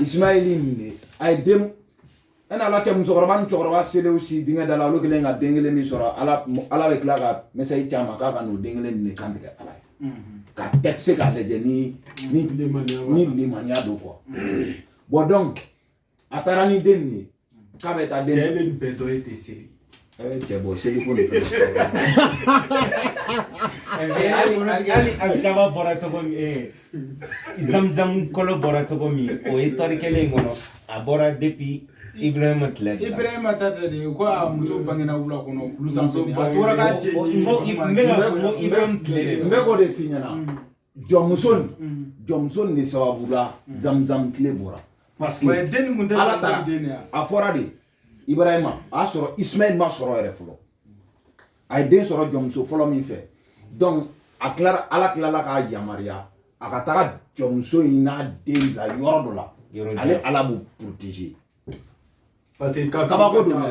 Ismaïl a dem en ala cɛ musokɔrɔba ni cɛkɔrɔba selen si dingɛ da la olu kelen ka den kelen min sɔrɔ ala bɛ tila ka message caman k'a ka n'o den kelen de kantigɛ ala ye ka texte k'a lajɛ ni limaniya don quoi bon donc a taara ni den nin ye k'a bɛ taa den cɛ bɛ nin bɛɛ dɔn e tɛ seli cɛ bɔ seli ko de ali kaba bɔra cogo min zamzam kɔlɔ bɔra cogo min o histoire kelen in kɔnɔ a bɔra depuis Ibrahima tile Ibrahima tata de ko a muso bangena wula kɔnɔ kulu sanfɛ a tora k'a cɛ Ibrahima tile n bɛ k'o de f'i ɲɛna jɔnmuso nin de sababu la zamzam tile bɔra parce que ala taara a fɔra de Ibrahima a y'a sɔrɔ Ismaël ma sɔrɔ yɛrɛ fɔlɔ a ye den sɔrɔ jɔnmuso fɔlɔ min fɛ donc ala tilala k'a yamaruya a ka taga jɔnmuso in n'a den bila yɔrɔ dɔ la ale ala b'u protéger parce que kabako don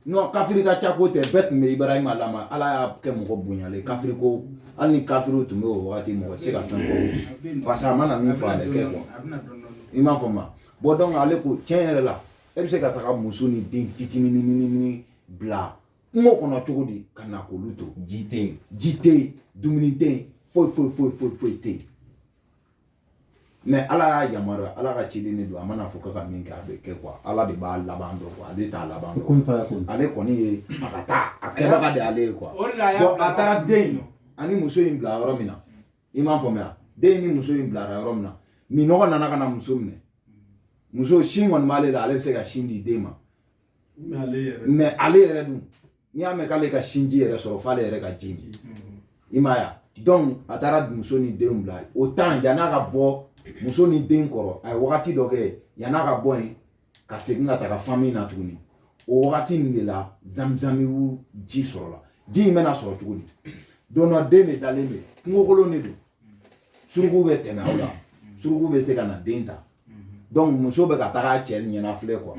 non kafiri ka ca ko tɛ bɛɛ tun bɛ Ibrahima lama ala y'a kɛ mɔgɔ bonyalen kafiri ko hali ni kafiriw tun bɛ o wagati mɔgɔ tɛ se ka fɛn fɔ parce que a mana min fɔ a bɛ kɛ quoi i m'a fɔ ma bon donc ale ko tiɲɛ yɛrɛ la e bɛ se ka taga muso ni den fitinin bila kungo kɔnɔ cogo di ka na k'olu to ji tɛ yen dumuni tɛ yen foyi tɛ yen mais ala y'a yamaruya ala ka ciden de don a mana fɔ ka min kɛ a bɛ kɛ quoi ala de b'a laban dɔn quoi ale t'a laban dɔn ale kɔni ye a ka taa a kɛbaga de ale ye quoi bon a taara den ani muso in bila yɔrɔ min na i m'a faamuya den ni muso in bilara yɔrɔ min na minɔgɔ nana ka na muso minɛ muso sin kɔni b'ale la ale bɛ se ka sin di den ma mais ale yɛrɛ dun n'i y'a mɛn k'ale ka sinji yɛrɛ sɔrɔ f'ale yɛrɛ ka ji min i m'a ye donc a taara muso ni den bila o temps yan'a ka bɔ muso ni den kɔrɔ a ye wagati dɔ kɛ yan'a ka bɔ yen ka segin ka taga famille na tuguni o wagati nin de la zamzamiw ji sɔrɔla ji in bɛna sɔrɔ cogo di don dɔ den de dalen bɛ kungokolon de don suruku bɛ tɛmɛ aw la suruku bɛ se ka na den ta donc muso bɛ ka taga a cɛ ɲɛna filɛ quoi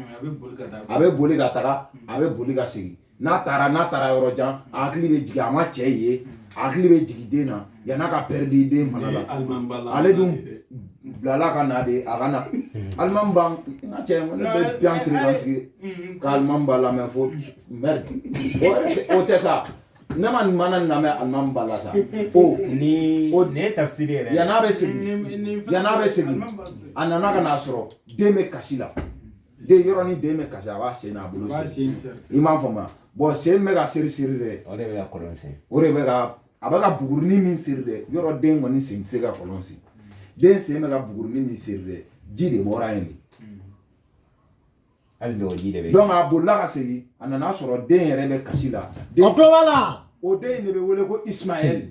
a bɛ boli ka taga a bɛ boli ka segin n'a taara yɔrɔ jan a hakili bɛ jigin a ma cɛ ye a hakili bɛ jigin den na yan'a ka pɛridi den fana la ale dun bilala ka na de a ka na alimami b'an n ka cɛ ne bɛ piyan siri ka alimami b'a lamɛn fo mɛri o tɛ sa ne ma nin mana nin lamɛn alimami b'a la sa o ni ye tafsiri yɛrɛ yan'a bɛ segin a nana ka n'a sɔrɔ den bɛ kasi la den yɔrɔ ni den bɛ kasi a b'a sen n'a bolo sen i m'a faamuya bon sen bɛ ka seri dɛ o de bɛ ka kɔlɔn sen o de bɛ ka a bɛ ka bugurini min seri dɛ yɔrɔ den kɔni sen tɛ se ka kɔlɔn sen den sen bɛ ka bugurini min seri dɛ ji de bɔra yen de hali bi o ji de bɛ donc a bolila ka segin a nana sɔrɔ den yɛrɛ bɛ kasi la o den de bɛ wele ko Ismaël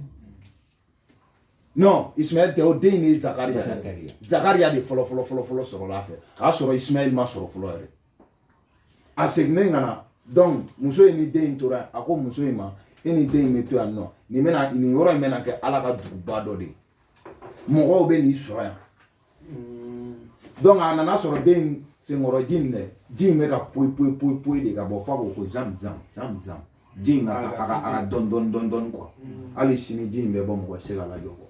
non Ismaël tɛ o den de ye Zakariya de fɔlɔ sɔrɔla a fɛ a y'a sɔrɔ Ismaël ma sɔrɔ fɔlɔ yɛrɛ a seginnen ka na donc muso in ni den in tora a ko muso in ma e ni den in bɛ to yan nɔ nin yɔrɔ in bɛna kɛ ala ka duguba dɔ de ye mɔgɔw bɛ n'i sɔrɔ yan donc a nana sɔrɔ den in senkɔrɔ ji in dɛ ji in bɛ ka poyi de ka bɔ f'a ko zamzam ji in a ka dɔn quoi hali sini ji in bɛ bɔ mɔgɔ se ka lajɔ quoi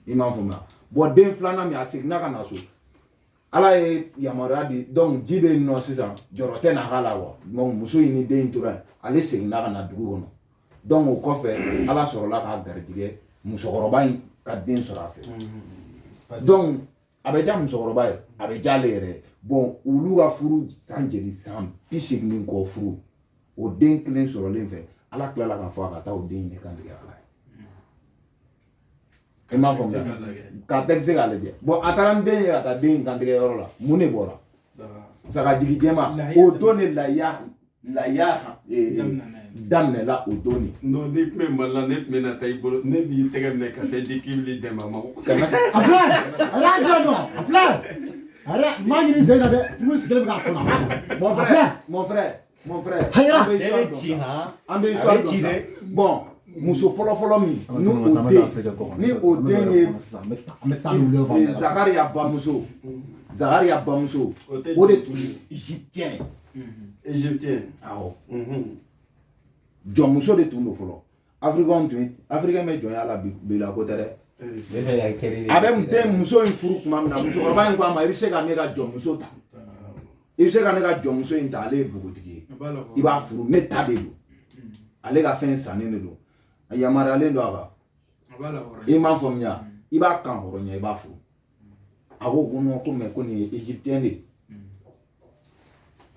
i m'a faamuya bon den filanan min a seginna ka na so ala ye yamaruya di donc ji bɛ yen nɔ sisan jɔrɔ tɛ na k'a la wa donc muso in ni den in tora yen ale seginna ka na dugu kɔnɔ donc o kɔfɛ ala sɔrɔla k'a garijɛgɛ musokɔrɔba in ka den sɔrɔ a fɛ donc a bɛ diya musokɔrɔba ye a bɛ diya ale yɛrɛ bon olu ka furu san 80 kɔ furu o den kelen sɔrɔlen fɛ ala tilala k'a fɔ a ka taa o den in de kantigɛ ala ye i m'a faamuya k'a tɛ se k'a lajɛ bon a taara ni den ye ka taa den in kantigɛ yɔrɔ la mun de bɔra sagajigi jɛma o don de laya daminɛla o don de. non ni tun bɛ mali la ne tun bɛ na taa i bolo ne b'i tɛgɛ minɛ ka taa di k'i bɛ dɛmɛ ma. a filɛ maa ɲini sen na dɛ n'u sigilen bɛ k'a kɔnɔ. mon frère hayira an bɛ histoire dɔn sa bon muso fɔlɔ min ni o den ye Zakariya bamuso o de tun ye égyptien awɔ jɔnmuso de tun don fɔlɔ africain bɛ jɔnya la bi la ko tɛ dɛ a bɛ n den muso in furu tuma min na musokɔrɔba in ko a ma i bɛ se ka ne ka jɔnmuso ta i bɛ se ka ne ka jɔnmuso in ta ale ye npogotigi ye i b'a furu ne ta de don ale ka fɛn sannen de don a yamaruyalen don a kan i m'a faamuya i b'a kan hɔrɔnya i b'a furu a ko ko non ko mais ko nin ye égyptien de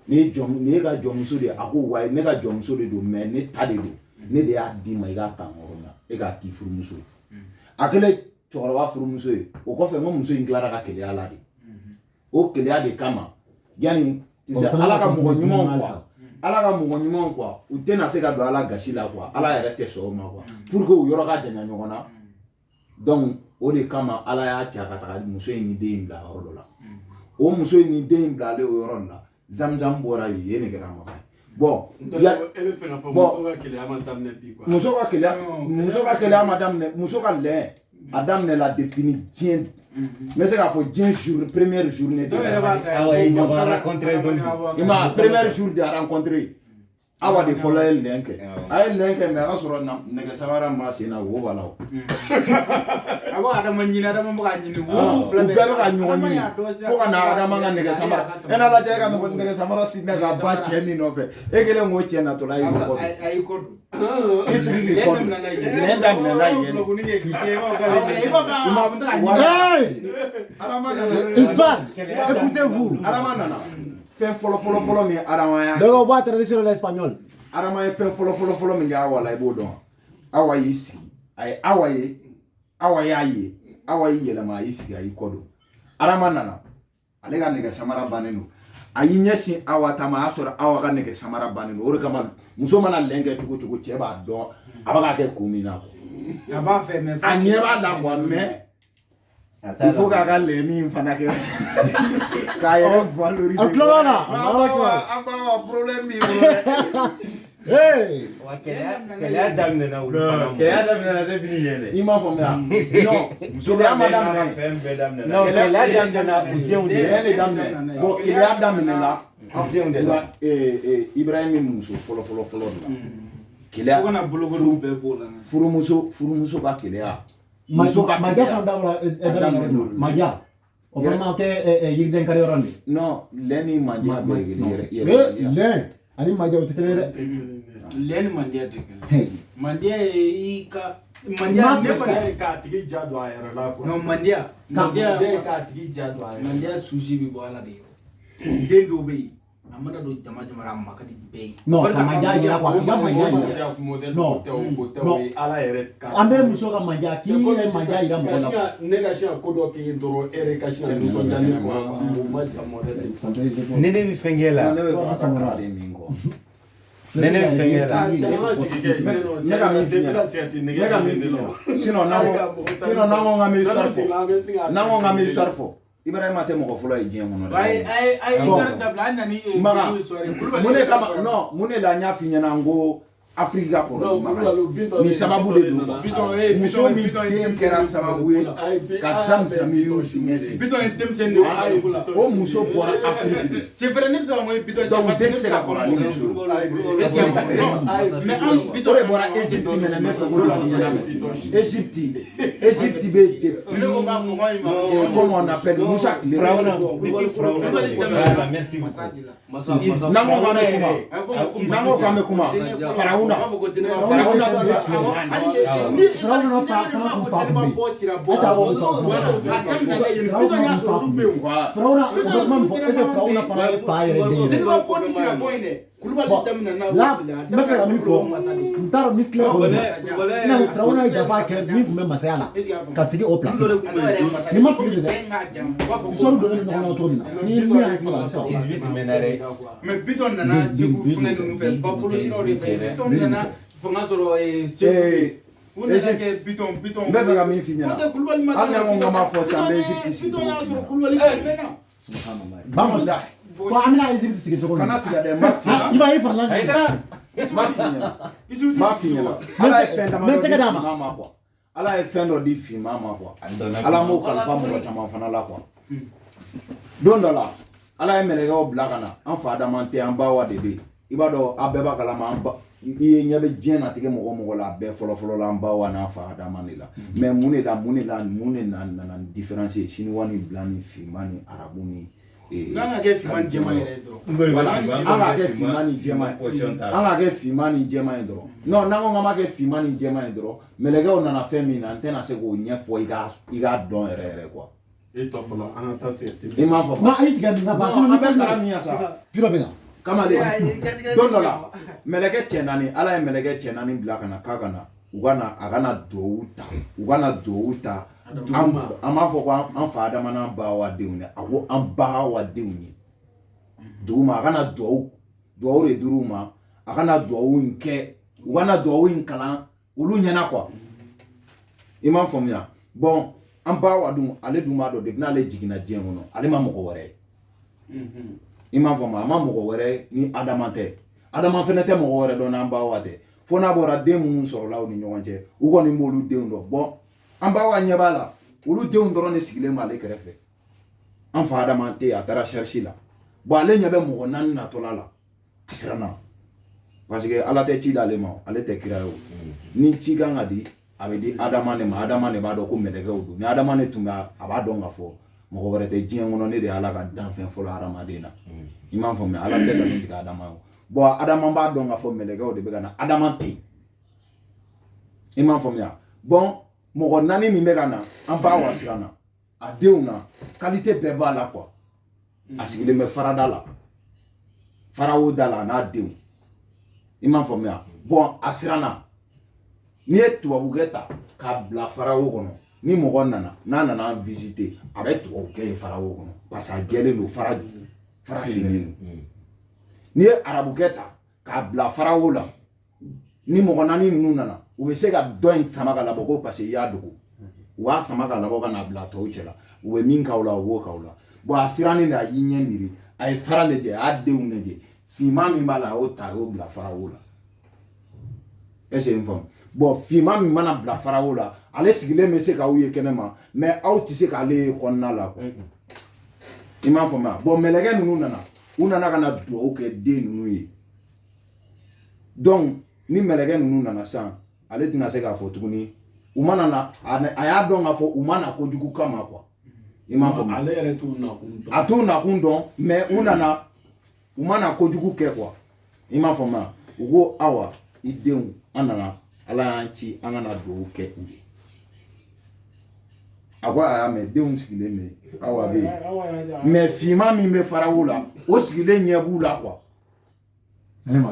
ye nin ye ka jɔnmuso de ye a ko wa ne ka jɔnmuso de don mais ne ta de don ne de y'a d'i ma i k'a kan hɔrɔnya e k'a k'i furumuso ye a kɛlen cɛkɔrɔba furumuso ye o kɔfɛ n ko muso in tilara ka keleya la de o keleya de kama yani ala ka mɔgɔ ɲumanw quoi ala ka mɔgɔ ɲumanw quoi u tɛna se ka don ala gasi la quoi ala yɛrɛ tɛ sɔn o ma quoi pour que u yɔrɔ ka janya ɲɔgɔn na donc o de kama ala y'a cɛ ka taga muso in ni den in bila yɔrɔ dɔ la o muso in ni den in bilalen o yɔrɔ la zamzam bɔra yen yen ne kɛra maga ye bon muso ka keleya ma daminɛ muso ka lɛn a daminɛla depuis ni diɲɛ n bɛ se k'a fɔ diɲɛ première journée de première jour de rencontré awa de fɔlɔ ye lɛn kɛ a ye lɛn kɛ mais a ka sɔrɔ nɛgɛ samara ma sen na wo b'a la o a ko adama ɲini adama bɛ ka ɲini u bɛɛ bɛ ka ɲɔgɔn ɲini fo ka na adama ka nɛgɛ samara e n'a lajɛ e ka nɛgɛ samara si ne ka ba cɛ min nɔfɛ e kelen k'o cɛ natɔla e y'i kɔ don i sigi k'i kɔ don lɛn daminɛna yen Histoire, écoutez-vous. adama nana fɛn fɔlɔ min adama y'a Donc on voit traduire l'espagnol. adama ye fɛn fɔlɔ min kɛ awa la i b'o dɔn awa y'i sigi a ye awa y'a ye awa y'i yɛlɛma a y'i sigi a y'i kɔ don adama nana ale ka nɛgɛ samara bannen don a y'i ɲɛsin awa ta ma a y'a sɔrɔ awa ka nɛgɛ samara bannen don o de kama muso mana lɛn kɛ cogo cogo cɛ b'a dɔn a bɛ ka kɛ kun min na a b'a fɛ mais a ɲɛ b'a la quoi mais il faut k'a ka lɛnni in fana kɛ k'a yɛrɛ valoriser A tulo b'a la an b'a problème b'i bolo dɛ Hey! Keleya daminɛna olu fana ma. Keleya daminɛna depuis ni yɛlɛ. I m'a faamuya non keleya ma daminɛ fɛn bɛɛ daminɛna. Non keleya daminɛna u denw de keleya de daminɛ bon keleya daminɛna u denw de la. Ibrahima muso fɔlɔ de la keleya fo kana bolokoliw bɛɛ b'o la furumuso ka keleya muso ka Maja fana daminɛ don Maja o fana ma kɛ yiriden kari yɔrɔ de non lɛn ni manje bɛɛ ye lɛn ani Maja o tɛ kelen ye dɛ lɛn ni mandiya tɛ kelen mandiya ye i ka mandiya ne kɔni k'a tigi ja don a yɛrɛ la quoi. non mandiya ye k'a tigi ja don a yɛrɛ la. mandiya susi bɛ bɔ ala de yɔrɔ den dɔw bɛ yen a mana don jama a ma ka di bɛɛ ye non ka Maja yira quoi i ka Maja yira non ala yɛrɛ ka an bɛ muso ka Maja k'i yɛrɛ Maja yira mɔgɔ la ne ka sin ka ko dɔ kɛ yen dɔrɔn e yɛrɛ ka sin ka nisɔndiya ne kɔ o ma ja modèle ye. Ne bɛ fɛn kɛ la. ne bɛ fɛ ka kala de min kɔ Ne bɛ fɛn kɛ la. ne ka min f'i ɲɛna sinon n'an ko k'an bɛ histoire fɔ Ibrahima tɛ mɔgɔ fɔlɔ ye diɲɛ kɔnɔ dɛ. a histoire dabila a nana mun de la n y'a f'i ɲɛna n ko Afrika kɔrɔ ni sababu de don muso min den kɛra sababu ye ka zamzami ɲɛsin bitɔn ye denmisɛnnin de ye o muso bɔra Afrique de c'est vrai ne bɛ se ka mun bitɔn donc den tɛ se ka kɔrɔ ni muso mais o de bɔra Égypte mɛnɛ ne fɛ k'o de f'i ɲɛna mɛ Égypte bɛ depuis comme on appelle Musa tile Merci beaucoup. n'an ko k'an bɛ kuma Farawuna Là, me fɛ ka min fɔ n t'a dɔn ni tile kɔnɔ na Firawuna ye jafa kɛ min tun bɛ masaya la ka sigi o place ni ma fili dɛ sɔrɔ dɔnnen bɛ ɲɔgɔn na cogo min na ni min y'a hakili la sisan mais bitɔn nana segu fɛnɛ ninnu fɛ babolosiraw de fɛ bitɔn nana fanga sɔrɔ segu u nana kɛ bitɔn n bɛ fɛ ka min f'i ɲɛna hali n'an ko k'an b'a fɔ sisan an bɛ Égypte sigi bitɔn y'a sɔrɔ kulubali fɛ vamos là bon an bɛna Égypte sigi cogo min kana siga dɛ n b'a f'i ɲɛna i b'a ye farala m'a f'i ɲɛna ala ye fɛn dama dɔ di finman ma quoi ala ye fɛn dɔ di finman ma quoi ala m'o kalifa mɔgɔ caman fana la quoi don dɔ la ala ye mɛlɛkɛw bila ka na an fa Adama tɛ an ba wa de bɛ yen i b'a dɔn a bɛɛ b'a kalama ye ɲɛ bɛ diɲɛ natigɛ mɔgɔ la a bɛɛ fɔlɔ la an ba wa n'a fa Adama de la mais mun de nana ni différence ye Chinois ni blanc ni finman ni arabu ni n'an ka kɛ finman ni jɛman yɛrɛ dɔrɔn voilà an ka kɛ finman ni jɛman an ka kɛ finman ni jɛman ye dɔrɔn non n'an ko k'an b'a kɛ finman ni jɛman ye dɔrɔn mɛlɛkɛw nana fɛn min na n tɛna se k'o ɲɛfɔ i k'a dɔn yɛrɛ quoi e tɔ fɔlɔ an ka taa sigɛriti i m'a fɔ non ayi sigɛriti na ba an bɛ taara min ya sa piro bɛ na kamalen don dɔ la mɛlɛkɛ cɛ naani ala ye mɛlɛkɛ cɛ naani bila ka na k'a ka na a kana duwawu ta an b'a fɔ ko an fa Adama n'an ba wa denw dɛ a ko an ba wa denw ye dugu ma a kana duwawu de dir'u ma a kana duwawu in kɛ u kana duwawu in kalan olu ɲɛna quoi i m'a faamuya bon an ba wa dun ale dun b'a dɔn depuis n'ale jiginna diɲɛ kɔnɔ ale ma mɔgɔ wɛrɛ ye i m'a faamuya a ma mɔgɔ wɛrɛ ni Adama tɛ Adama fɛnɛ tɛ mɔgɔ wɛrɛ dɔn n'an ba wa tɛ fo n'a bɔra den minnu sɔrɔla u ni ɲɔgɔn cɛ u kɔni b'olu denw dɔn bon an ba wa ɲɛ b'a la olu denw dɔrɔn de sigilen b'ale kɛrɛfɛ an fa Adama tɛ a taara cherche la bon ale ɲɛ bɛ mɔgɔ 4 natɔla la a siranna parce que ala tɛ ci d'ale ma ale tɛ kira ye o ni ci kan ka di a bɛ di Adama de ma Adama de b'a dɔn ko mɛlɛkɛw don ni Adama de tun bɛ a b'a dɔn ka fɔ mɔgɔ wɛrɛ tɛ diɲɛ kɔnɔ ne de ye ala ka danfɛn fɔlɔ hadamaden na i m'a faamuya ala tɛ nkalon tigɛ Adama ye bon Adama b'a dɔn ka fɔ mɛlɛkɛw de bɛ ka na Adama tɛ i m'a faamuya bon mɔgɔ 4 min bɛ ka na an b'a wa siranna a denw na qualité bɛɛ b'a la quoi a sigilen bɛ farada la farawo da la a n'a denw i m'a faamuya bon a siranna n'i ye tubabukɛ ta k'a bila farawo kɔnɔ ni mɔgɔ nana n'a nana an visiter a bɛ tubabukɛ ye farawo kɔnɔ parce que a jɛlen don fara finnen don n'i ye arabukɛ ta k'a bila farawo la ni mɔgɔ 4 ninnu nana u bɛ se ka dɔ in sama ka labɔ ko parce que i y'a dogo u b'a sama ka labɔ ka n'a bila tɔw cɛ la u bɛ min k'aw la u b'o k'aw la bon a sirannen de a y'i ɲɛ miiri a ye fara lajɛ a y'a denw lajɛ finman min b'a la a y'o ta a y'o bila farawo la est ce que n faamu bon finman min mana bila farawo la ale sigilen bɛ se k'aw ye kɛnɛma mais aw tɛ se k'ale ye kɔnɔna la quoi i m'a faamuya bon mɛlɛkɛ ninnu nana u nana ka na duwawu kɛ den ninnu ye donc ni mɛlɛkɛ ninnu nana sisan ale tɛna se k'a fɔ tuguni u mana na a y'a dɔn k'a fɔ u ma na kojugu kama quoi i m'a faamu ale yɛrɛ t'u nakun dɔn a t'u nakun dɔn mais u nana u ma na kojugu kɛ quoi i m'a faamuya u ko awa i denw an nana ala y'an ci an kana duwawu kɛ u ye a ko a y'a mɛn denw sigilen bɛ awa bɛ yen mais finman min bɛ farawo la o sigilen ɲɛ b'u la quoi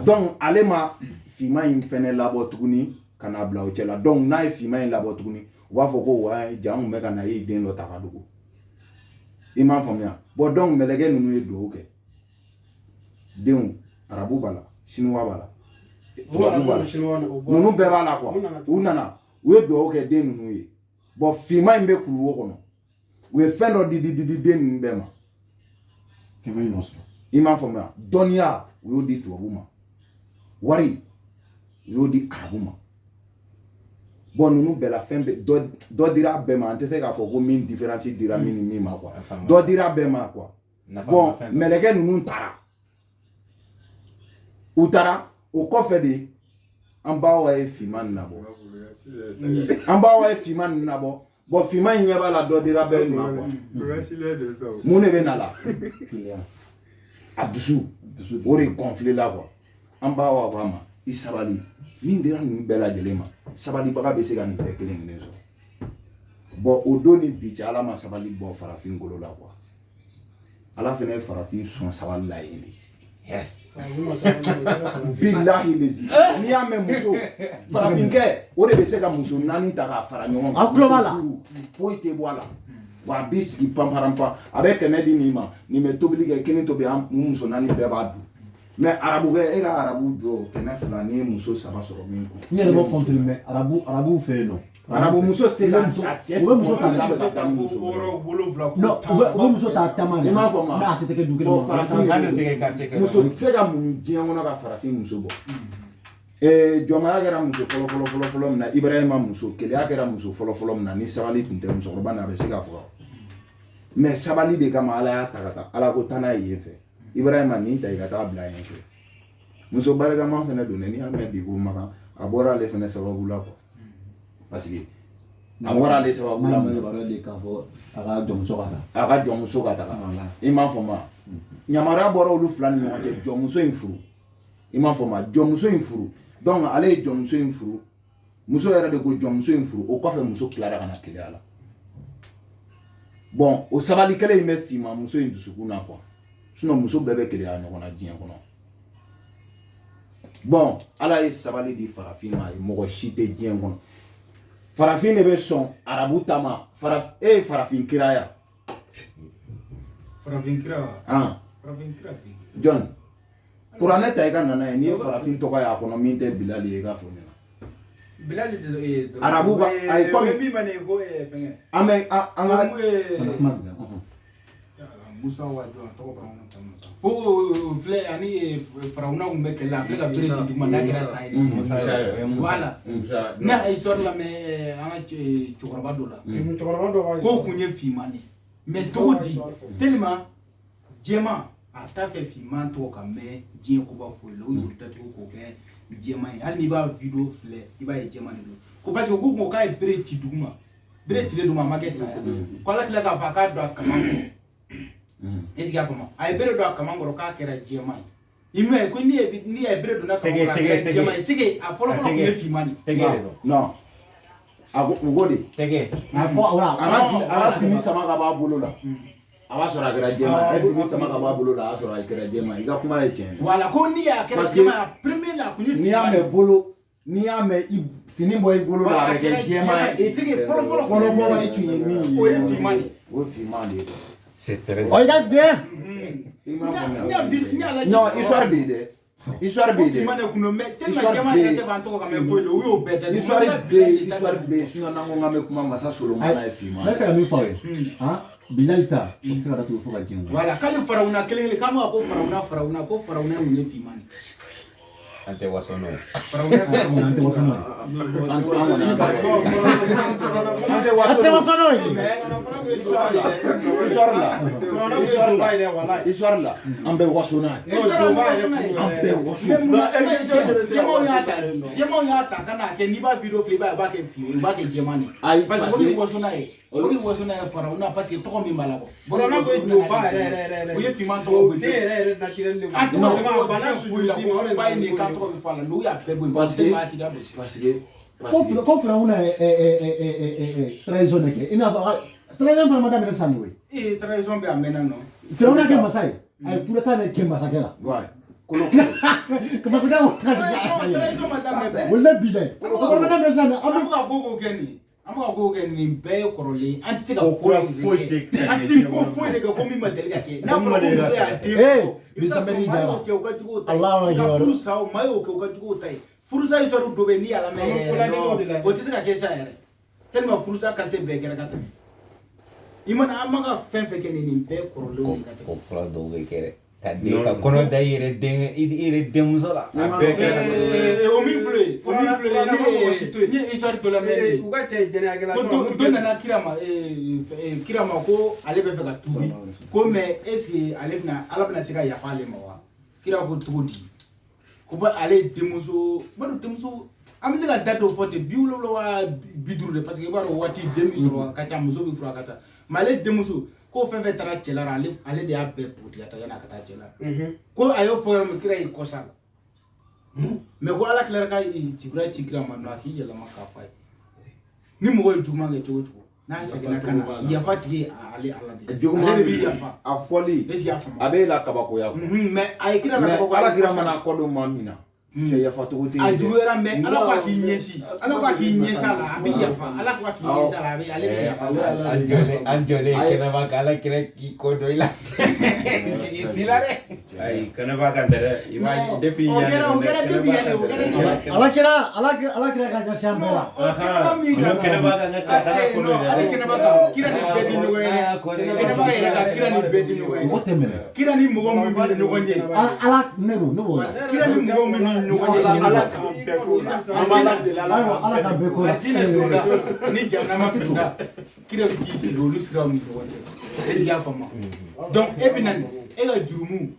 donc ale ma finman in fɛnɛ labɔ tuguni ka n'a bila o cɛ la donc n'a ye finman in labɔ tuguni u b'a fɔ ko wa ja n kun bɛ ka na e ye den dɔ ta ka dogo i m'a faamuya bon donc mɛlɛkɛ ninnu ye duwawu kɛ denw arabu b'a la chinois b'a la tubabu b'a la ninnu bɛɛ b'a la quoi u nana u ye duwawu kɛ den ninnu ye bon finman in bɛ kuluwo kɔnɔ u ye fɛn dɔ di den ninnu bɛɛ ma finman in nɔ sɔrɔ i m'a faamuya dɔnniya u y'o di tubabu ma wari u y'o di arabu ma bon ninnu bɛɛ la fɛn bɛɛ dɔ dira bɛɛ ma an tɛ se k'a fɔ ko min différence dira min ni min ma quoi dɔ dira bɛɛ ma quoi bon mɛlɛkɛ ninnu taara u taara o kɔfɛ de an b'a wa ye finman nin labɔ an b'a wa ye finman nin labɔ bon finman in ɲɛ b'a la dɔ dira bɛɛ ma quoi mun de bɛ na la a dusu o de gonflé la quoi an b'a wa ko a ma i sabali min dira ninnu bɛɛ lajɛlen ma sabalibaga bɛ se ka nin bɛɛ kelen kelen sɔrɔ bon o don ni bi cɛ ala ma sabali bɔ farafin golo la quoi ala fana ye farafin sɔn sabali la yen de yes bilahi lezi n'i y'a mɛn muso farafinkɛ o de bɛ se ka muso 4 ta k'a fara ɲɔgɔn kan a tulo b'a la foyi tɛ bɔ a la wa a b'i sigi panparanpan a bɛ kɛmɛ di nin ma nin bɛ tobili kɛ kini tobi an muso 4 bɛɛ b'a dun mais arabukɛ e ka arabu jɔ 200 n'i ye muso 3 sɔrɔ min kɔ n yɛrɛ b'o confirmer arabu fɛ yen nɔ arabu muso se ka cɛ u bɛ muso ta non u bɛ muso ta taama de i m'a fɔ ma n'a se tɛ kɛ du kelen ma farafin muso tɛ se ka mun diɲɛ kɔnɔ ka farafin muso bɔ jɔnmaya kɛra muso fɔlɔ min na Ibrahima muso keleya kɛra muso fɔlɔ min na ni sabali tun tɛ musokɔrɔba na a bɛ se ka fɔ mais sabali de kama ala y'a ta ka taa ala ko taa n'a ye yen fɛ Ibrahima nin ta i ka taa bila yen fɛ muso barikama fana don ni y'a mɛn bi ko Makan a bɔra ale fana sababu la quoi parce que a bɔra ale sababu la mun b'a de k'a fɔ a ka jɔnmuso ka taa a ka jɔnmuso ka taa i m'a fɔ ma yamaruya bɔra olu fila ni ɲɔgɔn cɛ jɔnmuso in furu i m'a fɔ ma jɔnmuso in furu donc ale ye jɔnmuso in furu muso yɛrɛ de ko jɔnmuso in furu o kɔfɛ muso tilara ka na keleya la bon o sabali kelen in bɛ finma muso in dusukun na quoi sinon muso bɛɛ bɛ keleya ɲɔgɔn na diɲɛ kɔnɔ bon ala ye sabali di farafin ma mɔgɔ si tɛ diɲɛ kɔnɔ farafin de bɛ sɔn arabu ta ma e ye farafin kira ya farafin kira John kuranɛ ta i ka nana ye n'i ye farafin tɔgɔ y'a kɔnɔ min tɛ Bilali ye i k'a fɔ ɲɛna Bilali de arabu ka ayi comme min ma ne ko fɛngɛ an bɛ an ka Musa Wadu tɔgɔ b'an na Musa ko filɛ ani farawuna kun bɛ kɛlɛ la a filɛ ka bere ci duguma n'a kɛra sa ye voilà n'a histoire la mais an ka cɛkɔrɔba dɔ la ko kun ye finman de mais cogo di tellement jɛman a t'a fɛ finman tɔgɔ ka mɛn diɲɛ koba foyi la o y'o datugu k'o kɛ jɛman ye hali n'i b'a video filɛ i b'a ye jɛman de don ko parce que ko k'a ye bere ci duguma bere cilen duguma a ma kɛ saya ko ala tila k'a fɔ a k'a don a kaman kɔrɔ est-ce que a faamu a ye bere don a kaman kɔrɔ k'a kɛra jɛman ye i m'a ye ko n'i ye bere don a kaman kɔrɔ a kɛra jɛman ye c'est que a fɔlɔ fɔlɔ kun ye finman de non a ko o ko de a ka fini sama ka b'a bolo la a b'a sɔrɔ a kɛra jɛman a ye fini sama ka b'a bolo la a y'a sɔrɔ a kɛra jɛman i ka kuma ye tiɲɛ ye voilà ko n'i y'a kɛra jɛman a premier la kun ye n'i y'a mɛn bolo n'i y'a mɛn fini bɔ i bolo la a bɛ kɛ jɛman ye c'est que fɔlɔ i tun ye min ye o ye finman de o ye finman de ye c'est très oh that's bien non histoire bɛ yen dɛ histoire bɛ yen dɛ finman de kun don mais tellement jɛman yɛrɛ tɛ k'an tɔgɔ ka mɛn foyi la o y'o bɛɛ da histoire bɛ yen sinon n'an ko k'an bɛ kuma masa Solomana ye finman ne fɛ ka min fɔ aw ye Bilali ta o tɛ se ka datugu fo ka diɲɛ voilà k'ale farawuna kelen kelen k'an b'a ko farawuna ko farawuna kun ye finman de an tɛ waso n'o ye farawuna an tɛ waso n'o ye histoire la an bɛ waso n'a ye an bɛ waso jɛmanw y'a ta ka n'a kɛ n'i b'a video filɛ i b'a kɛ fiye i b'a kɛ jɛman de parce que o ye waso n'a ye o ye waso n'a ye farawuna parce que tɔgɔ min b'a la quoi farawuna ko jɔba yɛrɛ o ye finman tɔgɔ bɛ ne yɛrɛ naturel de an tɔgɔ bana foyi la ko ba ye nin kan tɔgɔ bɛ fɔ a la n'u y'a bɛɛ bɔ yen parce que ko firawuna ye trahison de kɛ i n'a fɔ trahison fana ma daminɛ san de ye trahison bɛ a mɛnna nɔ firawuna kɛ masa ye a ye coup d'état de kɛ masakɛ la masakɛ trahison ma daminɛ bɛɛ o la bi dɛ o fana daminɛ san dɛ an bɛ ka ko kɛ nin an bɛ ka ko kɛ nin bɛɛ ye kɔrɔlen an tɛ se ka foyi kɛ an tɛ ko foyi de kɛ ko min ma deli ka kɛ n'a fɔra ko muso y'a den bisamɛri jara kɛ u ka juguw ta ye ka furu sa o maa y'o kɛ u ka juguw ta ye furusa histoire dɔ bɛ yen n'i y'a lamɛn yɛrɛ o tɛ se ka kɛ sa yɛrɛ tellement furusa qualité bɛɛ kɛra ka tɛmɛ i mana an man ka fɛn fɛn kɛ nin bɛɛ kɔrɔlenw de ka tɛmɛ ko fura dɔw bɛ kɛ dɛ ka kɔnɔ da i yɛrɛ denmuso la a bɛɛ kɛra o min filɛ ni ye histoire dɔ lamɛn u ka cɛ jɛnɛyakɛla ko dɔ nana kira ma ko ale bɛ fɛ ka tuubi ko mais est ce que ale bɛna se ka yafa ale ma wa kira ko cogo di ko ale ye denmuso b'a dɔn denmuso an bɛ se ka date dɔ fɔ ten 70 wa 50 de parce que i b'a dɔn waati den bɛ sɔrɔ a ka ca muso bɛ furu a ka ca mais ale denmuso ko fɛn fɛn taara cɛla la ale de y'a bɛɛ puti ka taa yan'a ka taa cɛla ko a y'o fɔ yɔrɔ min kira y'i kɔsa la mais ko ala tilara ka cibira ci kira ma a k'i yɛlɛma k'a fɔ a ye ni mɔgɔ ye juguman kɛ cogo o cogo n'a seginna ka na yafa tigi ale ala de ale de bɛ yafa a fɔli est ce que y'a faamu a b'e la kabakoya mais a ye kira la kabakoya ala kira mana kɔ dɔ maa min na cɛ yafa cogo tɛ a juguyara mais ala ko a k'i ɲɛsin ala ko a k'i ɲɛsin a la a bɛ yafa ala ko a k'i ɲɛsin a la ale bɛ yafa an jɔlen kɛnɛba kan ala kira k'i kɔ dɔ i la ti la dɛ ayi kɛnɛba kan tɛ dɛ i b'a ye depuis o kɛra depuis yanni o kɛra ala kira ka ɲɛsin an bɛɛ la kɛnɛba kan ka ca dala kɔnɔ dɛ ale kɛnɛba kan kira ni bɛɛ tɛ ɲɔgɔn ye kɛnɛba yɛrɛ kan kira ni bɛɛ tɛ ɲɔgɔn ye o tɛmɛ kira ni mɔgɔ min bɛ ɲɔgɔn ye ala ne b'o kira ni mɔgɔ min bɛ ɲɔgɔn ye ala k'an bɛɛ ko la an b'a la deli ala ala ka bɛɛ ko la ni jamana ma tunda kira bɛ t'i sigi olu siraw ni ɲɔgɔn cɛ est ce que y'a faamu donc e bɛ na e ka jurumu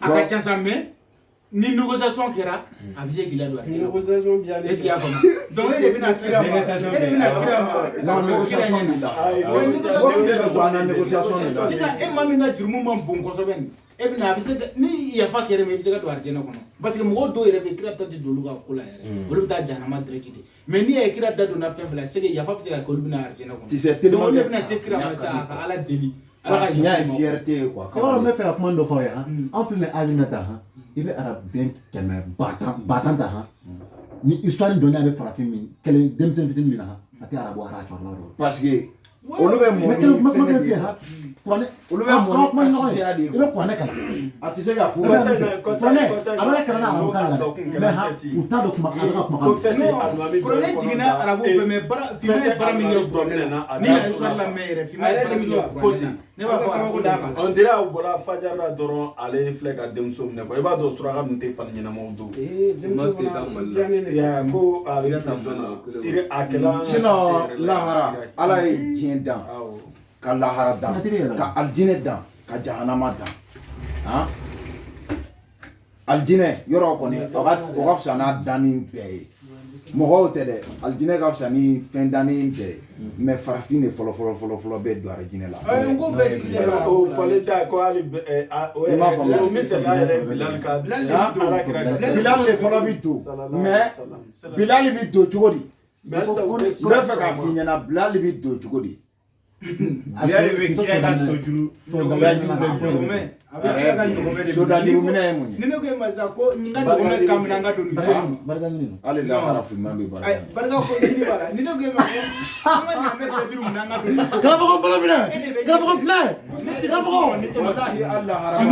a ka ca sa mais ni négociation kɛra a bɛ se k'i ladon arjɛnɛ négociation bi ale est ce que y'a faamu donc e de bɛna kira ma e de bɛna kira ma non négociation de la sisan e maa min ka jurumu man bon kosɛbɛ nin e bɛna a bɛ se ka ni yafa kɛra ma i bɛ se ka don arjɛnɛ kɔnɔ parce que mɔgɔw dɔw yɛrɛ bɛ kira ta tɛ don olu ka ko la yɛrɛ olu bɛ taa jahanama direct de mais n'i ye kira da donna fɛn fɛn la c'est que yafa bɛ se ka kɛ olu bɛna arjɛnɛ kɔnɔ donc olu de bɛna se kira ma sa ka ala deli ala ka yafa ye fierté quoi kɔrɔ bɛ fɛ ka kuma dɔ fɔ ye an filɛ âge min na tan i bɛ araben kɛmɛ batan ta han ni histoire dɔnni a bɛ farafin min kɛlɛ denmisɛnnin fitinin min na a tɛ arabu ara cɛkɔrɔba dɔ parce que olu bɛ mɔni fɛn fɛ ha kuranɛ olu bɛ mɔni associé de i bɛ kuranɛ kalan a tɛ se ka fɔ kuranɛ a bɛ kalan arabu kan la mais ha u t'a dɔn kuma a bɛ ka kuma kan kuranɛ jiginna arabu fɛ mais finma ye bara min kɛ kuranɛ na ni y'a histoire lamɛn yɛrɛ finma ye bara min kɛ kuranɛ na ne b'a fɔ arabu da kan on dirait aw bɔra fajar la dɔrɔn ale filɛ ka denmuso minɛ quoi i b'a dɔn suraka ninnu tɛ fani ɲɛnamaw don ko ale a kɛla sinon lahara ala ye diɲɛ dan ka lahara dan ka aljinɛ dan ka jahanama dan han aljinɛ yɔrɔ kɔni o ka fisa n'a danni bɛɛ ye mɔgɔw tɛ dɛ aljinɛ ka fisa ni fɛn danni bɛɛ ye mais farafin de fɔlɔ bɛ don aljinɛ la n ko bɛɛ digilen b'a la o fɔlen tɛ ko hali o yɛrɛ o misaliya yɛrɛ bilali ka bilali de fɔlɔ bi don mais bilali bi don cogo di n bɛ fɛ k'a f'i ɲɛna bilali bi don cogo di bilali bɛ kira ka sojuru sodali minɛ ye mun ye ni ne ko e ma sisan ko n ka dɔgɔmɛ kan min na n ka don nin so hali lahara finman bɛ baara barika ko ɲini b'a la ni ne ko e ma ko an ka ɲamɛ tɛtiri min na n ka don nin so karamɔgɔ bala minɛ karamɔgɔ filɛ karamɔgɔ wallahi hali lahara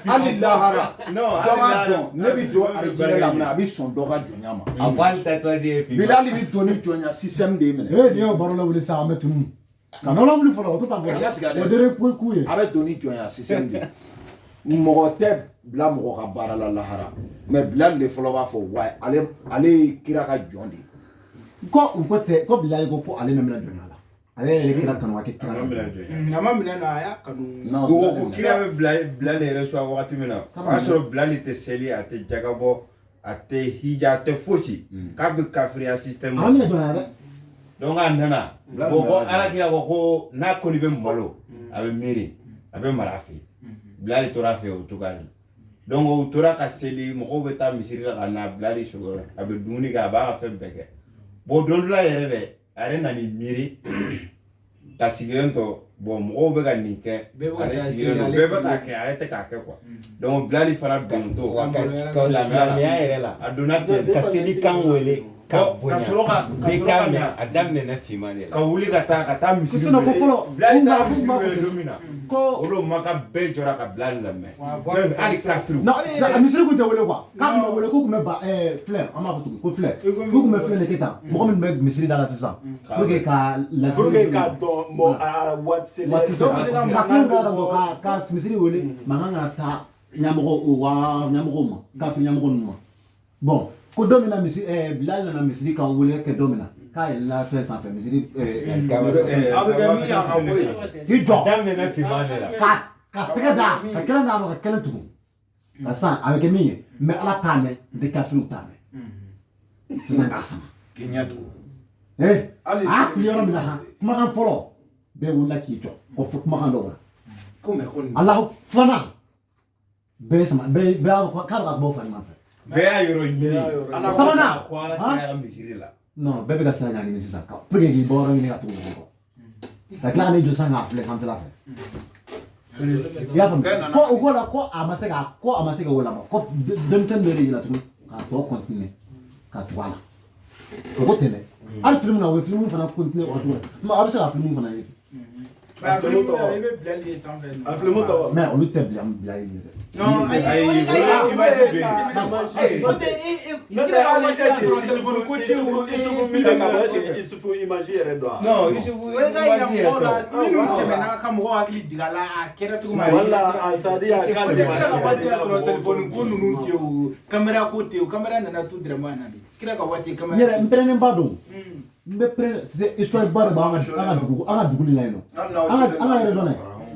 hali lahara dɔ b'a dɔn ne bɛ don alijinɛ la minɛ a bɛ sɔn dɔ ka jɔnya ma a b'ale tatouage ye fin bilali bɛ don ni jɔnya système de ye minɛ nin y'o baro la wuli sisan an bɛ tunu ka nɔnɔ wuli fɔlɔ o tɛ taa fɔ o dere k'u ye a bɛ don ni jɔnya système de ye mɔgɔ tɛ bila mɔgɔ ka baara la lahara mais bilali de fɔlɔ b'a fɔ wa ale ye kira ka jɔn de ye ko u ko tɛ ko bilali ko ale mɛ minɛ jɔnya la ale yɛrɛ de kira kanu a kɛ kira a ma minɛ na a y'a kanu ko kira bɛ bilali yɛrɛ sɔrɔ wagati min na o y'a sɔrɔ bilali tɛ seli a tɛ jagabɔ a tɛ hija a tɛ fosi k'a bɛ kafiriya système a minɛ jɔnya dɛ donc a nana bon ko alakira ko n'a kɔni bɛ malo a bɛ miiri a bɛ mara fɛ bilali tora fɛ o cogoya de donc o tora ka seli mɔgɔw bɛ taa misiri la ka na bilali sɔrɔ a bɛ dumuni kɛ a b'a ka fɛn bɛɛ kɛ bon don dɔ la yɛrɛ dɛ a yɛrɛ nan'i miiri ka sigilen to bon mɔgɔw bɛ ka nin kɛ ale sigilen don bɛɛ bɛ k'a kɛ ale tɛ k'a kɛ quoi donc bilali fana dontɔ silamɛya yɛrɛ la a donna ten ka seli kan wele ka sɔrɔ ka mɛn a daminɛna finman de la ka wuli ka taa misiri sinon ko fɔlɔ bilali taara misiri wele don min na ko olu maka bɛɛ jɔra ka bilali lamɛn fɛn hali kafiriw non misiri kun tɛ wele quoi k'a kun bɛ wele k'u kun bɛ ba filɛ an b'a fɔ tugun ko filɛ k'u kun bɛ filɛ de kɛ tan mɔgɔ min bɛ misiri da la sisan pour que ka lasiri pour que k'a dɔn waati seli ka filɛ da la dɔrɔn ka misiri wele mankan ka taa ɲɛmɔgɔw ma kafiri ɲɛmɔgɔ ninnu ma bon ko don min na bilali nana misiri kan wele kɛ don min na k'a yɛlɛla fɛn sanfɛ misiri a bɛ kɛ min y'a ka bɔ yen k'i jɔ daminɛna finman de la ka tɛgɛ da ka kɛnɛ da ka kɛnɛ tugun ka san a bɛ kɛ min ye mais ala t'a mɛn n tɛ kafiriw t'a mɛn sisan k'a sama k'i ɲɛ tugun a y'a fili yɔrɔ min na han kumakan fɔlɔ bɛɛ wulila k'i jɔ ko fɔ kumakan dɔ kɔnɔ alahu filanan bɛɛ sama bɛɛ k'a bɛ ka bɔ fari ɲɔgɔn fɛ bɛɛ y'a yɔrɔ ɲini sabanan ko ala kɛra misiri la non bɛɛ bɛ ka sira ɲagini sisan pour que k'i bɔ yɔrɔ ɲini ka tugu ɲɔgɔn kɔ ka tila ka n'i jɔ san k'a filɛ sanfɛla fɛ i y'a faamu ko o ko la ko a ma se ka o lamɔ ko denmisɛnnin dɔ de yɛlɛ tugun k'a tɔ continuer ka tugu a la o ko ten dɛ hali filimu na o bɛ filimu fana continuer o cogo la a bɛ se ka filimu fana ye a filimu i bɛ bilali ye sanfɛ a filimu tɔgɔ mais olu tɛ bilali ye dɛ non ayi isufu image yɛrɛ dɔn non isufu image yɛrɛ dɔn minnu tɛmɛna ka mɔgɔw hakili jigin a la a kɛra cogo min wala a sadi a ka kira ka waati y'a sɔrɔ telefɔni ko ninnu tɛ o kamera ko tɛ o kamera nana tu dɛrɛma na de kira ka waati kamera yɛrɛ n pɛrɛnnen ba don n bɛ pɛrɛn histoire ba de b'an ka dugu la yen nɔ an ka région na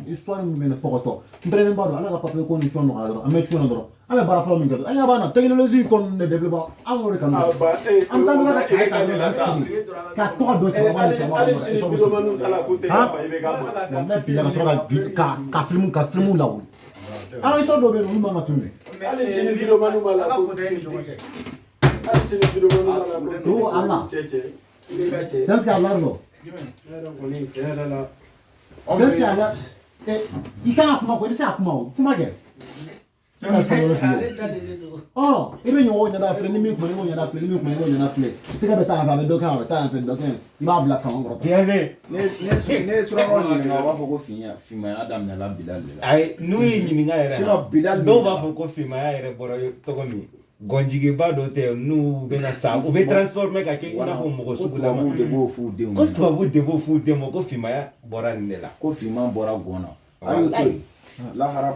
histoire min bɛ ne fɔkɔtɔ n pɛrɛnnen ba don ala ka papier ko ni fɛn nɔgɔya dɔrɔn an bɛ cun na dɔrɔn an bɛ baara fɔlɔ min kɛ an ɲɛ b'a na technologie kɔnɔna de développement an b'o de kanu an t'an dɔrɔn ka kaye ta dɔrɔn ka sigi ka tɔgɔ dɔn cɛkɔrɔba ni cɛkɔrɔba ne bi ka sɔrɔ ka film lawuli an ka histoire dɔw bɛ yen olu man ka tunu hali sini vidéoman b'a la ko hali sini vidéoman b'a la ko Allah est-ce que Allah lo est-ce que Allah i kan ka kuma ko i bɛ se ka kuma o kuma kɛ i bɛ ɲɔgɔn ɲɛda filɛ ni min kuma ni ɲɔgɔn ɲɛda filɛ ni min kuma ni ɲɔgɔn ɲɛda filɛ tɛgɛ bɛ taa yan fɛ a bɛ dɔ kɛ yan a bɛ taa yan fɛ dɔ kɛ yan i b'a bila kan kɔrɔ ne surakaw ɲininka u b'a fɔ ko fimaya daminɛna Bilal de la ayi n'u y'i ɲininka yɛrɛ Bilal dɔw b'a fɔ ko fimaya yɛrɛ bɔra tɔgɔ min gɔnjigiba dɔ tɛ n'u bɛna sa u bɛ transformer ka kɛ i n'a fɔ mɔgɔ sugulama ko tubabuw de b'o f'u denw ko tubabuw de b'o f'u denw ma ko fimaya bɔra nin de la ko finman bɔra gɔn na a y'o to yen lahara